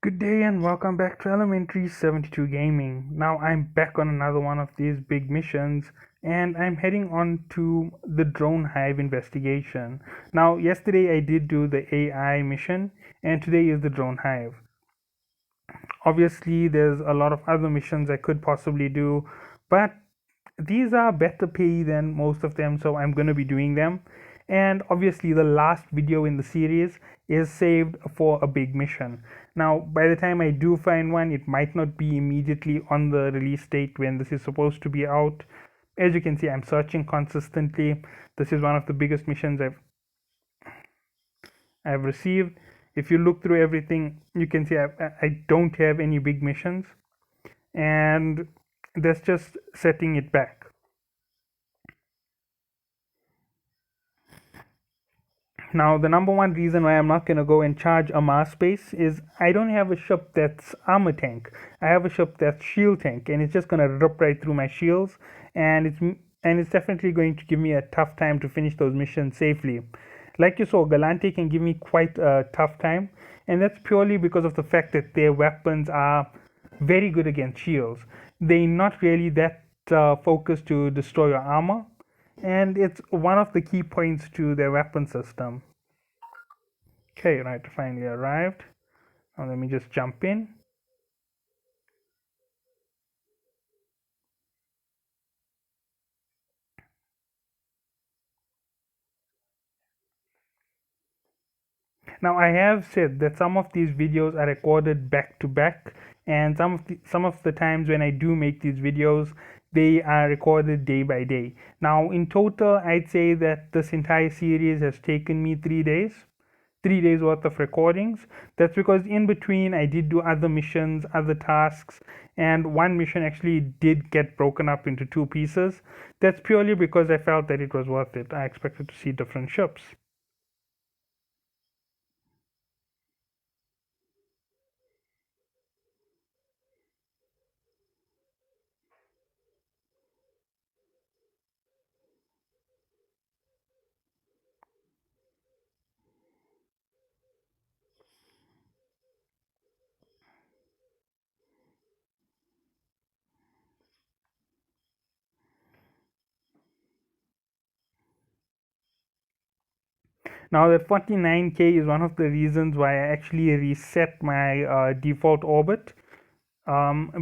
Good day and welcome back to Elementary 72 Gaming. Now I'm back on another one of these big missions and I'm heading on to the drone hive investigation. Now yesterday I did do the AI mission and today is the drone hive. Obviously there's a lot of other missions I could possibly do, but these are better pay than most of them, so I'm going to be doing them. And obviously the last video in the series is saved for a big mission. Now by the time I do find one, it might not be immediately on the release date when this is supposed to be out. As you can see, I'm searching consistently. This is one of the biggest missions I've received. If you look through everything, you can see I don't have any big missions, and that's just setting it back. Now, the number one reason why I'm not going to go and charge a mass space is I don't have a ship that's armor tank. I have a ship that's shield tank, and it's just going to rip right through my shields, and it's definitely going to give me a tough time to finish those missions safely. Like you saw, Galante can give me quite a tough time, and that's purely because of the fact that their weapons are very good against shields. They're not really that focused to destroy your armor, and it's one of the key points to their weapon system. Okay, right, finally arrived. Now let me just jump in. Now I have said that some of these videos are recorded back to back, and some of the times when I do make these videos, they are recorded day by day. Now in total, I'd say that this entire series has taken me 3 days. 3 days worth of recordings. That's because in between I did do other missions, other tasks, and one mission actually did get broken up into two pieces. That's purely because I felt that it was worth it. I expected to see different ships. Now that 49K is one of the reasons why I actually reset my default orbit,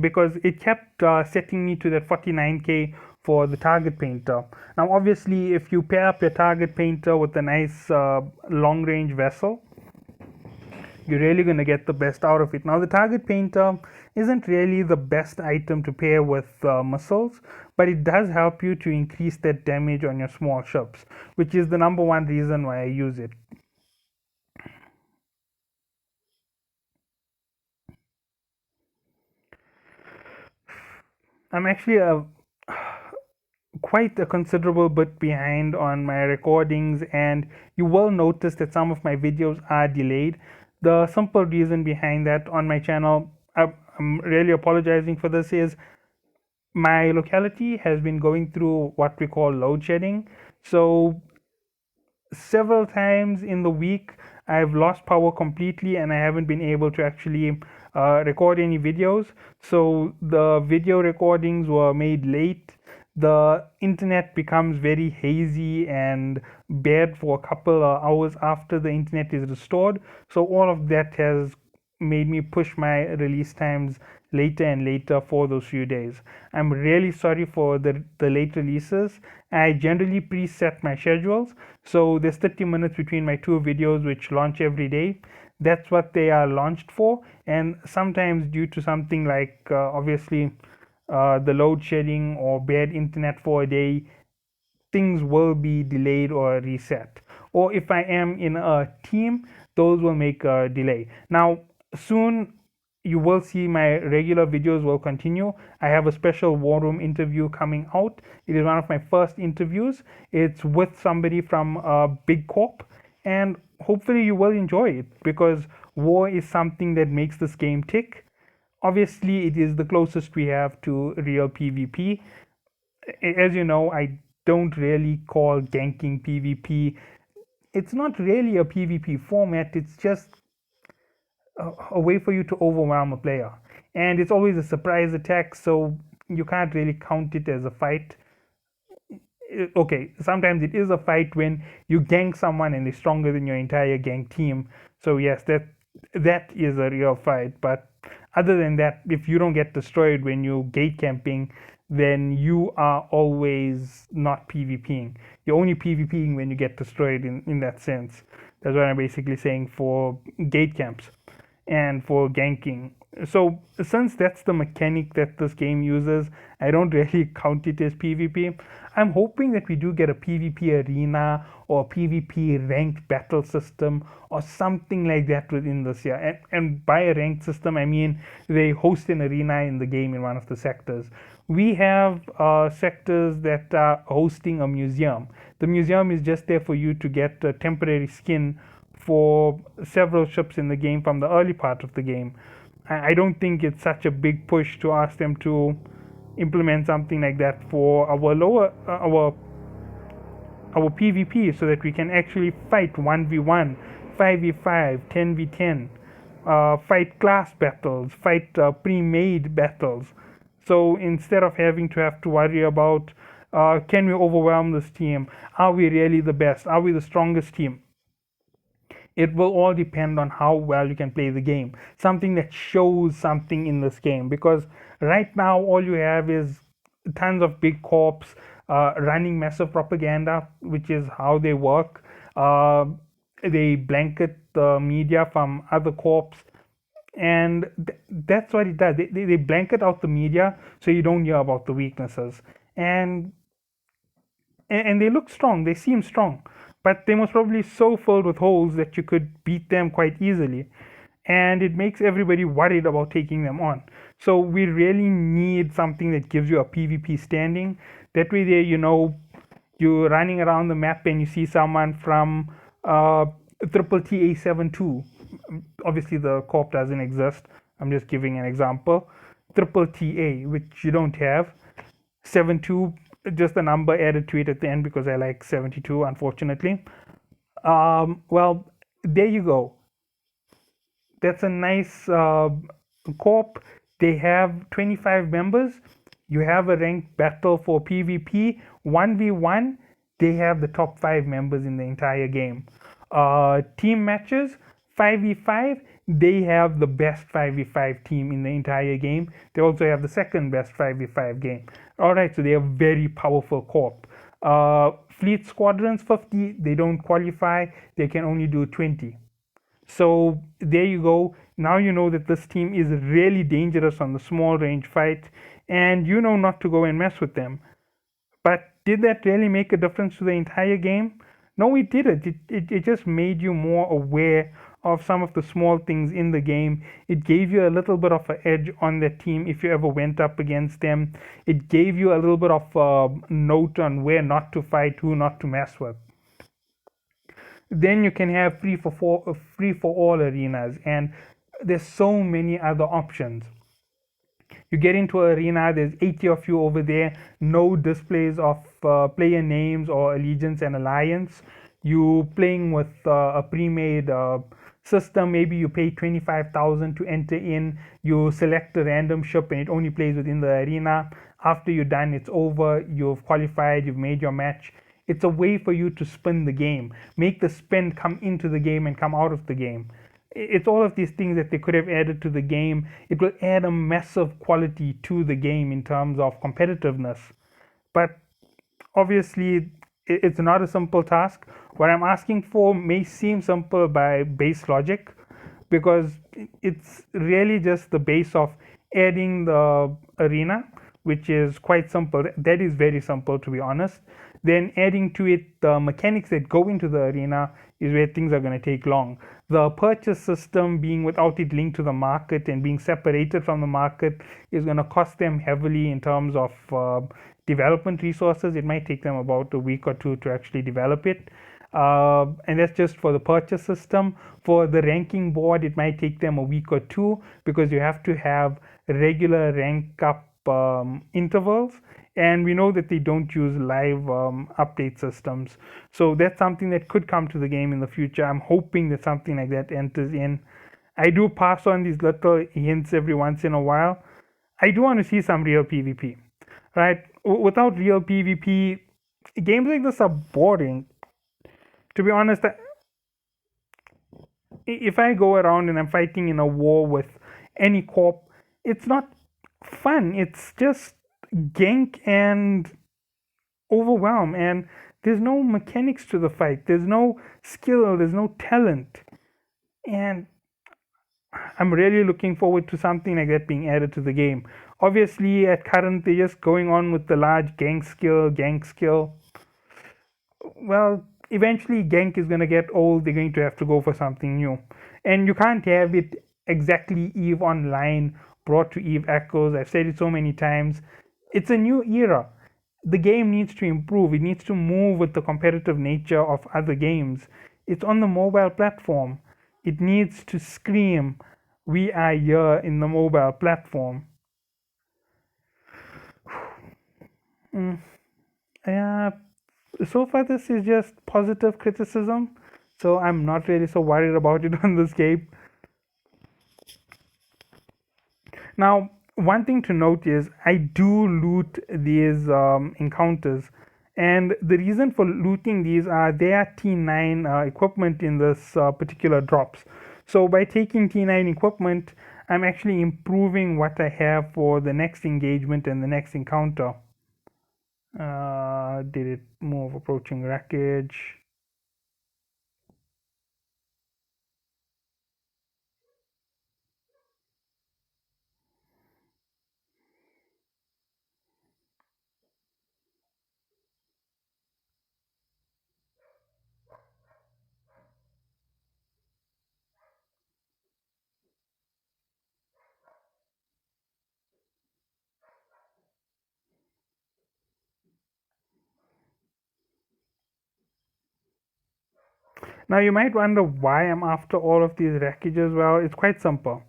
because it kept setting me to that 49K for the target painter. Now obviously if you pair up your target painter with a nice long range vessel, you're really going to get the best out of it. Now the target painter isn't really the best item to pair with missiles, but it does help you to increase that damage on your small ships, which is the number one reason why I use it. I'm actually quite a considerable bit behind on my recordings, and you will notice that some of my videos are delayed. The simple reason behind that on my channel, I'm really apologizing for this, is my locality has been going through what we call load shedding. So several times in the week I've lost power completely and I haven't been able to actually record any videos. So the video recordings were made late. The internet becomes very hazy and bad for a couple of hours after the internet is restored. So all of that has made me push my release times later and later for those few days. I'm really sorry for the late releases. I generally preset my schedules, so there's 30 minutes between my two videos which launch every day. That's what they are launched for, and sometimes due to something like obviously the load shedding or bad internet for a day, things will be delayed or reset. Or if I am in a team, those will make a delay. Now, soon you will see my regular videos will continue. I have a special war room interview coming out. It is one of my first interviews. It's with somebody from a big corp, and hopefully you will enjoy it because war is something that makes this game tick. Obviously, it is the closest we have to real PvP. As you know, I don't really call ganking PvP. It's not really a PvP format, it's just a way for you to overwhelm a player. And it's always a surprise attack, so you can't really count it as a fight. Okay, sometimes it is a fight when you gank someone and they're stronger than your entire gang team. So yes, that is a real fight. But other than that, if you don't get destroyed when you gate camping, then you are always not PvPing. You're only PvPing when you get destroyed in that sense. That's what I'm basically saying for gate camps and for ganking. So since that's the mechanic that this game uses, I don't really count it as PvP. I'm hoping that we do get a PvP arena or a PvP ranked battle system or something like that within this year. And by a ranked system, I mean they host an arena in the game in one of the sectors. We have sectors that are hosting a museum. The museum is just there for you to get a temporary skin for several ships in the game from the early part of the game. I don't think it's such a big push to ask them to implement something like that for our lower our PvP, so that we can actually fight 1v1, 5v5, 10v10, fight class battles, fight pre-made battles. So instead of having to worry about can we overwhelm this team, are we really the best, are we the strongest team, it will all depend on how well you can play the game. Something that shows something in this game. Because right now, all you have is tons of big corps running massive propaganda, which is how they work. They blanket the media from other corps. And that's what it does. They blanket out the media so you don't hear about the weaknesses. And they look strong, they seem strong, but they most probably so filled with holes that you could beat them quite easily. And it makes everybody worried about taking them on. So we really need something that gives you a PvP standing. That way there, you're running around the map and you see someone from triple TA72. Obviously the corp doesn't exist. I'm just giving an example. Triple TA, which you don't have. 72, just a number added to it at the end because I like 72, unfortunately. Well, there you go. That's a nice corp. They have 25 members. You have a ranked battle for PvP. 1v1, they have the top 5 members in the entire game. Team matches, 5v5, they have the best 5v5 team in the entire game. They also have the second best 5v5 game. Alright, so they are very powerful corp. Fleet squadrons, 50, they don't qualify. They can only do 20. So there you go. Now you know that this team is really dangerous on the small range fight, and you know not to go and mess with them. But did that really make a difference to the entire game? No, it didn't. It just made you more aware of some of the small things in the game. It gave you a little bit of an edge on the team if you ever went up against them. It gave you a little bit of a note on where not to fight, who not to mess with. Then you can have free for all arenas, and there's so many other options. You get into an arena, there's 80 of you over there, no displays of player names or allegiance and alliance. You playing with a pre-made system. Maybe you pay 25,000 to enter in. You select a random ship and it only plays within the arena. After you're done, it's over. You've qualified, you've made your match. It's a way for you to spin the game, make the spend come into the game and come out of the game. It's all of these things that they could have added to the game. It will add a massive quality to the game in terms of competitiveness. But obviously, it's not a simple task. What I'm asking for may seem simple by base logic, because it's really just the base of adding the arena, which is quite simple. That is very simple, to be honest. Then adding to it the mechanics that go into the arena is where things are going to take long. The purchase system, being without it linked to the market and being separated from the market, is going to cost them heavily in terms of development resources. It might take them about a week or two to actually develop it. And that's just for the purchase system. For the ranking board, it might take them a week or two, because you have to have regular rank up intervals, and we know that they don't use live update systems. So that's something that could come to the game in the future. I'm hoping that something like that enters in. I do pass on these little hints every once in a while. I do want to see some real PvP, right? Without real PvP, games like this are boring. To be honest, if I go around and I'm fighting in a war with any corp, it's not fun. It's just gank and overwhelm, and there's no mechanics to the fight. There's no skill. There's no talent, and I'm really looking forward to something like that being added to the game. Obviously, at current, they're just going on with the large gank skill. Well, eventually gank is going to get old. They're going to have to go for something new. And you can't have it exactly Eve Online brought to Eve Echoes. I've said it so many times. It's a new era. The game needs to improve. It needs to move with the competitive nature of other games. It's on the mobile platform. It needs to scream, we are here in the mobile platform. Mm, yeah, so far this is just positive criticism, so I'm not really so worried about it on this game. Now, one thing to note is I do loot these encounters, and the reason for looting these are they are T9 equipment in this particular drops. So by taking T9 equipment, I'm actually improving what I have for the next engagement and the next encounter. Did it move? Approaching wreckage. Now you might wonder why I'm after all of these wreckages. Well, it's quite simple.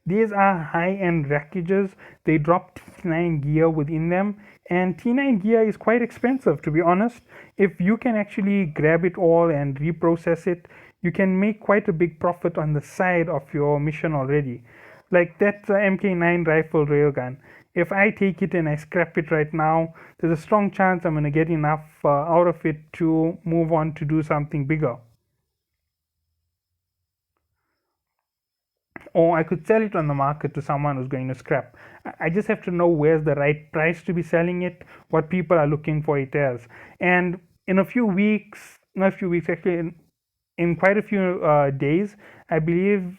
These are high-end wreckages. They drop T9 gear within them, and T9 gear is quite expensive, to be honest. If you can actually grab it all and reprocess it, you can make quite a big profit on the side of your mission already. Like that MK9 rifle railgun. If I take it and I scrap it right now, there's a strong chance I'm going to get enough out of it to move on to do something bigger. Or I could sell it on the market to someone who's going to scrap. I just have to know where's the right price to be selling it, what people are looking for it as. And in a few weeks, not a few weeks, actually, in quite a few days, I believe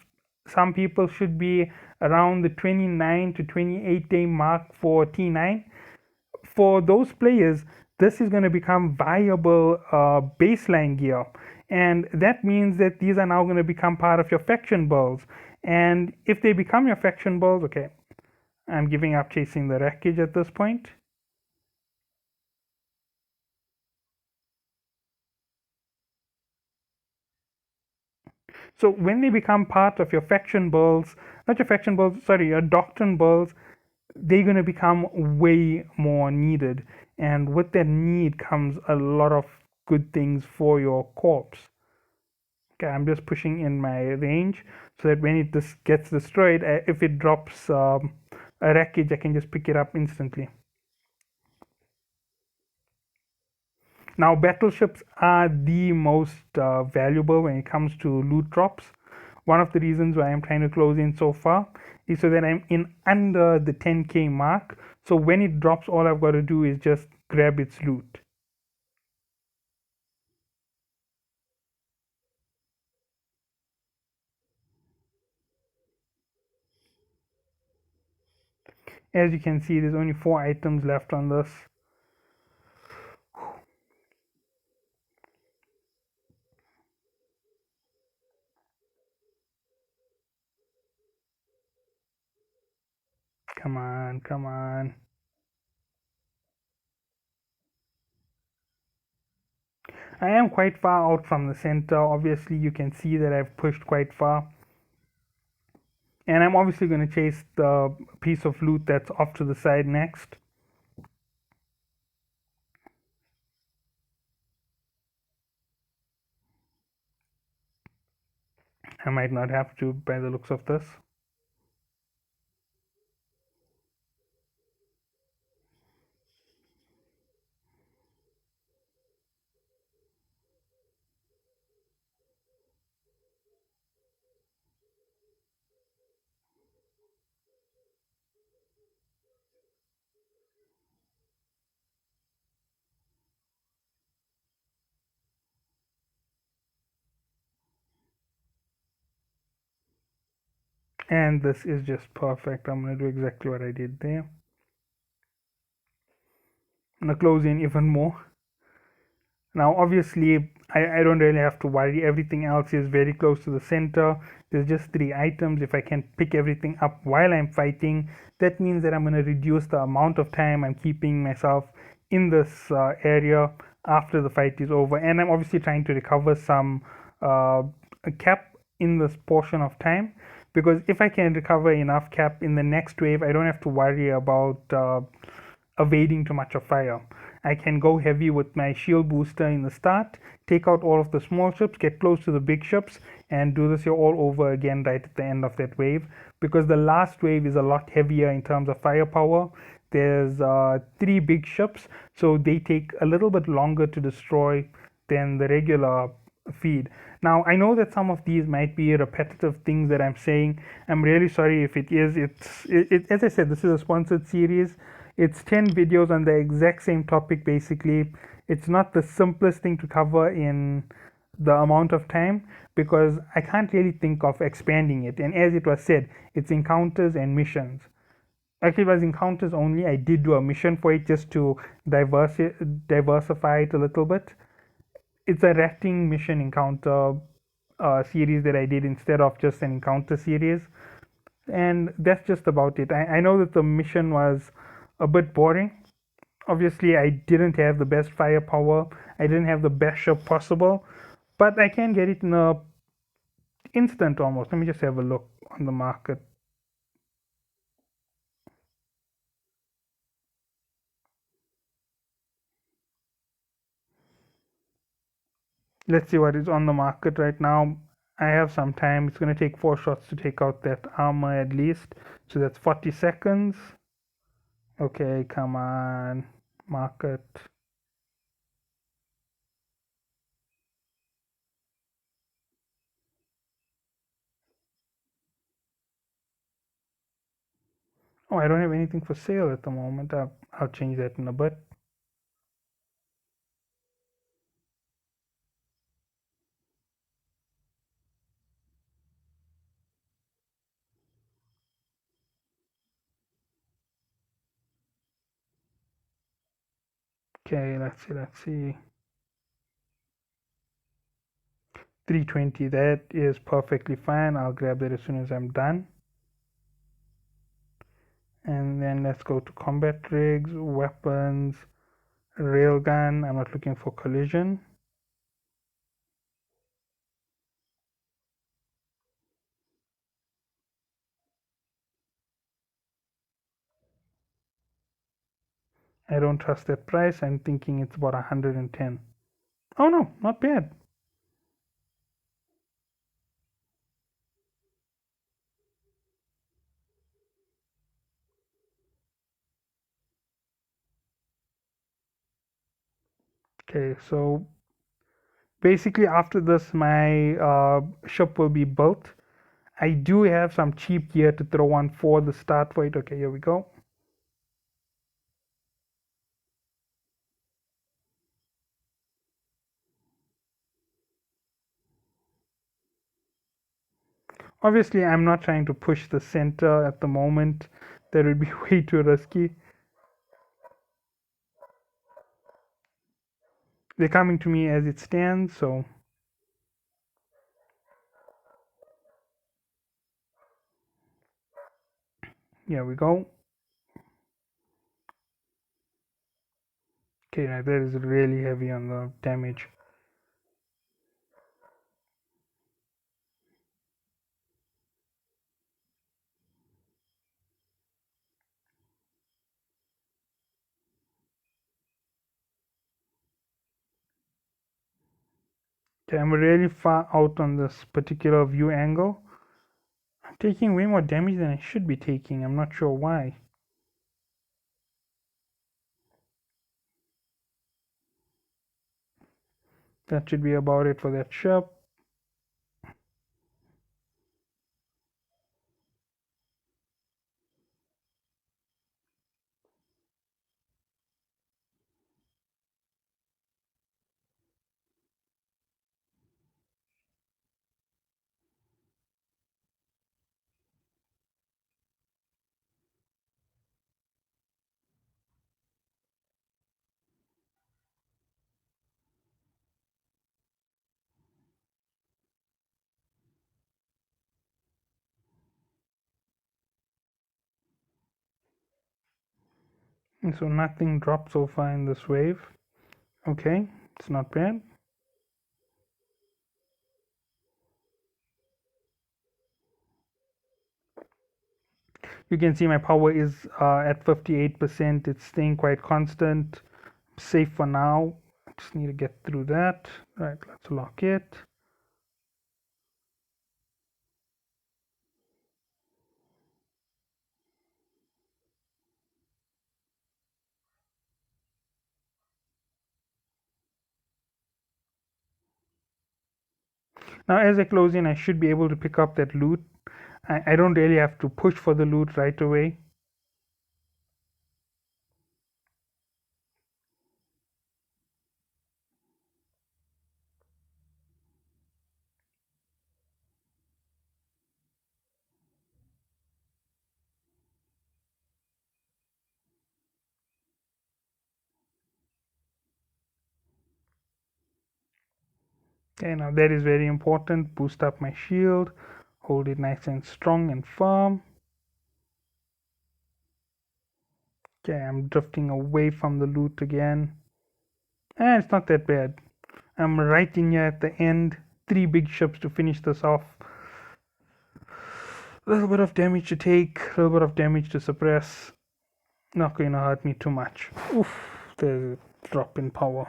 some people should be around the 29 to 28 day mark for T9. For those players, this is going to become viable baseline gear. And that means that these are now going to become part of your faction builds. And if they become your faction builds, okay, I'm giving up chasing the wreckage at this point. So when they become part of your faction builds, not your faction builds, sorry, your doctrine builds, they're going to become way more needed. And with that need comes a lot of good things for your corpse. Okay, I'm just pushing in my range so that when it gets destroyed, if it drops a wreckage, I can just pick it up instantly. Now, battleships are the most valuable when it comes to loot drops. One of the reasons why I'm trying to close in so far is so that I'm in under the 10k mark. So when it drops, all I've got to do is just grab its loot. As you can see, there's only 4 items left on this. Come on, come on. I am quite far out from the center. Obviously, you can see that I've pushed quite far. And I'm obviously going to chase the piece of loot that's off to the side next. I might not have to by the looks of this. And this is just perfect. I'm going to do exactly what I did there. I'm going to close in even more. Now, obviously, I don't really have to worry. Everything else is very close to the center. There's just three items. If I can pick everything up while I'm fighting, that means that I'm going to reduce the amount of time I'm keeping myself in this area after the fight is over. And I'm obviously trying to recover some cap in this portion of time, because if I can recover enough cap in the next wave, I don't have to worry about evading too much of fire. I can go heavy with my shield booster in the start, take out all of the small ships, get close to the big ships, and do this here all over again right at the end of that wave, because the last wave is a lot heavier in terms of firepower. There's three big ships, so they take a little bit longer to destroy than the regular feed. Now, I know that some of these might be repetitive things that I'm saying. I'm really sorry if it is. As I said, this is a sponsored series. It's 10 videos on the exact same topic, basically. It's not the simplest thing to cover in the amount of time, because I can't really think of expanding it. And as it was said, it's encounters and missions. Actually, it was encounters only. I did do a mission for it just to diversify it a little bit. It's a rafting mission encounter series that I did instead of just an encounter series. And that's just about it. I know that the mission was a bit boring. Obviously, I didn't have the best firepower, I didn't have the best ship possible, but I can get it in a instant almost. Let me just have a look on the market. Let's see what is on the market right now. I have some time. It's going to take 4 shots to take out that armor at least. So that's 40 seconds. Okay, come on. Market. Oh, I don't have anything for sale at the moment. I'll change that in a bit. Okay, let's see. 320, that is perfectly fine. I'll grab that as soon as I'm done. And then let's go to combat rigs, weapons, railgun. I'm not looking for collision. I don't trust that price. I'm thinking it's about 110. Oh no, not bad. Okay, so basically after this, my ship will be built. I do have some cheap gear to throw on for the start fight. Okay, here we go. Obviously, I'm not trying to push the center at the moment. That would be way too risky. They're coming to me as it stands, so here we go. Okay, now that is really heavy on the damage. Okay, I'm really far out on this particular view angle. I'm taking way more damage than I should be taking. I'm not sure why. That should be about it for that ship. And so nothing dropped so far in this wave. Okay, it's not bad. You can see my power is at 58%. It's staying quite constant. Safe for now. I just need to get through that. Right, let's lock it. Now as I close in, I should be able to pick up that loot. I don't really have to push for the loot right away. Okay, now that is very important. Boost up my shield. Hold it nice and strong and firm. Okay, I'm drifting away from the loot again. It's not that bad. I'm right in here at the end. 3 big ships to finish this off. A little bit of damage to take, a little bit of damage to suppress. Not going to hurt me too much. Oof, there's a drop in power.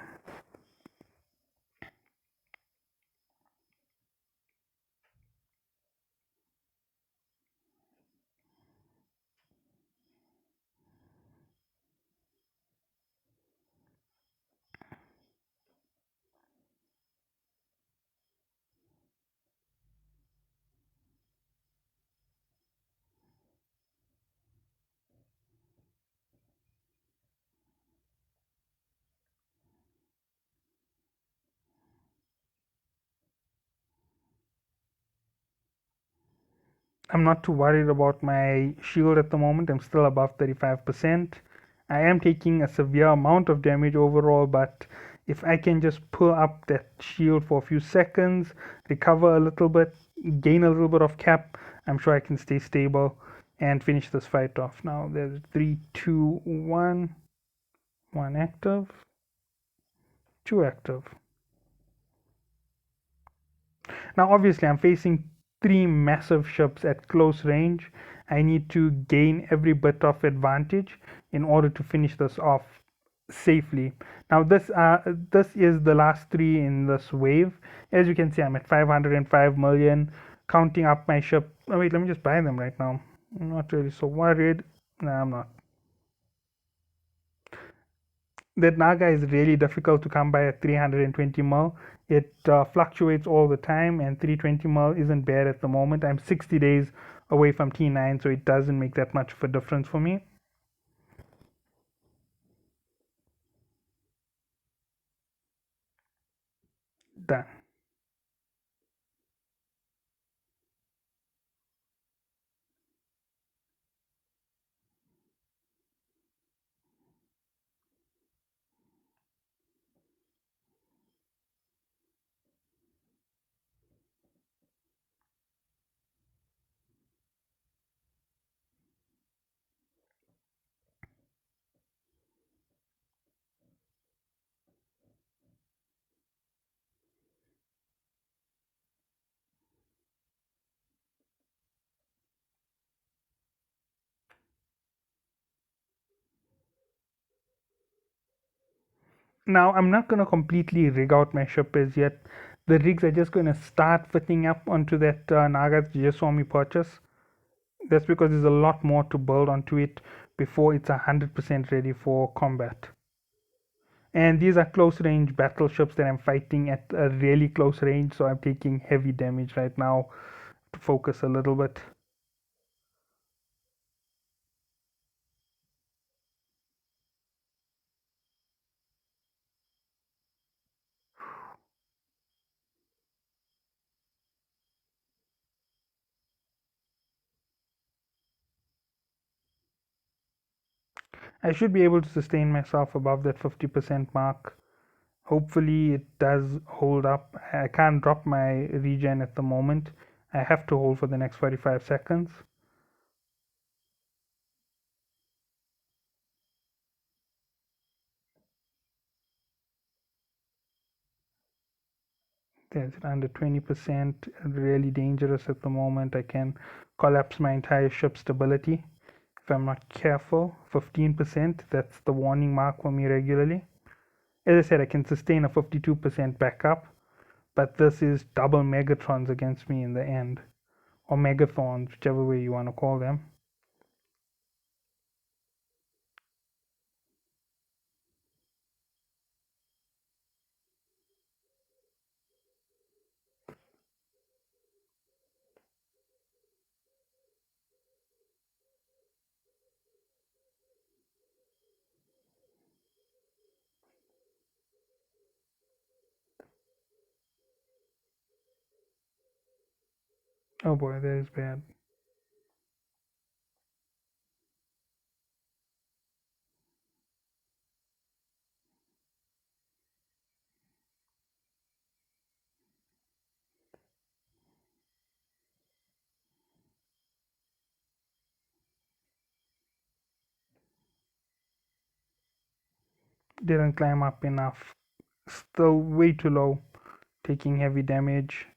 I'm not too worried about my shield at the moment. I'm still above 35%. I am taking a severe amount of damage overall, but if I can just pull up that shield for a few seconds, recover a little bit, gain a little bit of cap, I'm sure I can stay stable and finish this fight off. Now there's 3, 2, 1. 1 active, 2 active. Now obviously I'm facing 3 massive ships at close range. I need to gain every bit of advantage in order to finish this off safely. Now this is the last 3 in this wave. As you can see, I'm at 505 million. Counting up my ship. Oh wait, let me just buy them right now. I'm not really so worried. No, I'm not. That Naga is really difficult to come by at 320 mil. It fluctuates all the time, and 320 mil isn't bad at the moment. I'm 60 days away from T9, so it doesn't make that much of a difference for me. Done. Now, I'm not going to completely rig out my ship as yet. the rigs are just going to start fitting up onto that Naga that you just saw me purchase. That's because there's a lot more to build onto it before it's 100% ready for combat. And these are close range battleships that I'm fighting at a really close range, so I'm taking heavy damage right now to focus a little bit. I should be able to sustain myself above that 50% mark. Hopefully it does hold up. I can't drop my regen at the moment. I have to hold for the next 45 seconds. There's under 20%, really dangerous at the moment. I can collapse my entire ship stability if I'm not careful. 15%, that's the warning mark for me regularly. As I said, I can sustain a 52% backup, but this is double Megatrons against me in the end, or Megathorns, whichever way you want to call them. Oh boy, that is bad. Didn't climb up enough. Still way too low. Taking heavy damage.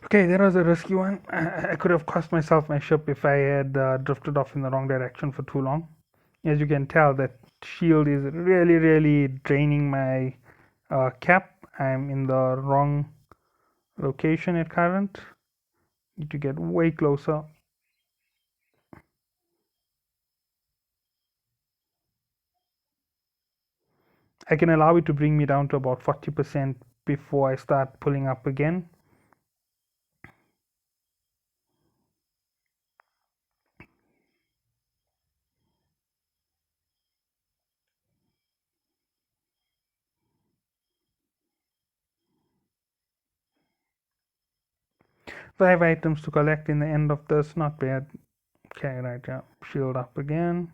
Okay, that was a risky one. I could have cost myself my ship if I had drifted off in the wrong direction for too long. As you can tell, that shield is really, really draining my cap. I'm in the wrong location at current. Need to get way closer. I can allow it to bring me down to about 40% before I start pulling up again. Five items to collect in the end of this, not bad. Okay, right, yeah. Shield up again.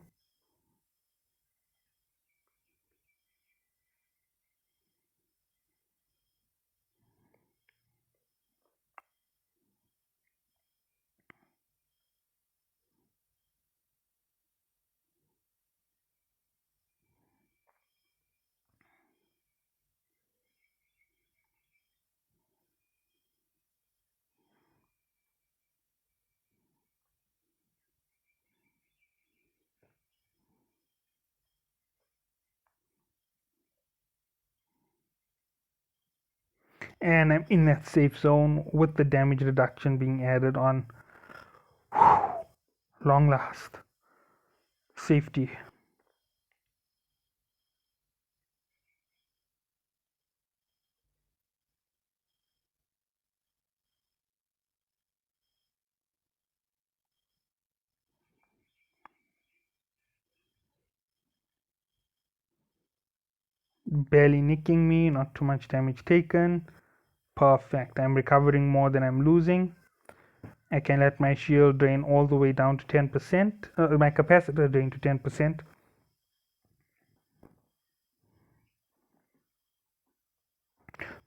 And I'm in that safe zone with the damage reduction being added on. Long last. Safety. barely nicking me, not too much damage taken. Perfect. I'm recovering more than I'm losing. I can let my shield drain all the way down to 10%, my capacitor drain to 10%.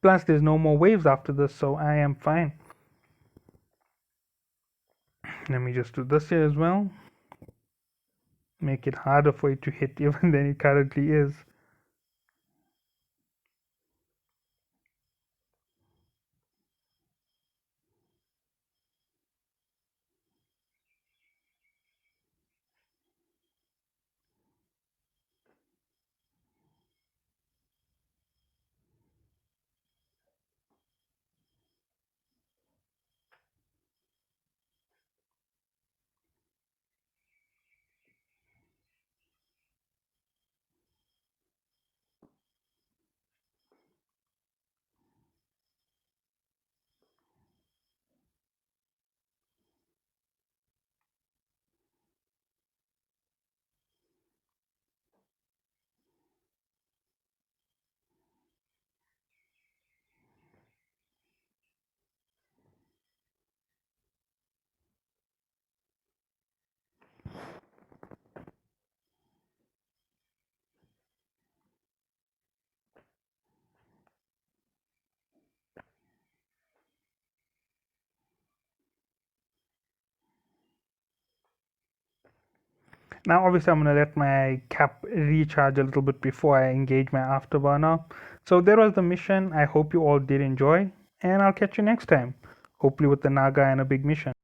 Plus, there's no more waves after this, so I am fine. Let me just do this here as well. Make it harder for it to hit even than it currently is. Now obviously I'm going to let my cap recharge a little bit before I engage my afterburner. So that was the mission. I hope you all did enjoy, and I'll catch you next time, hopefully with the Naga and a big mission.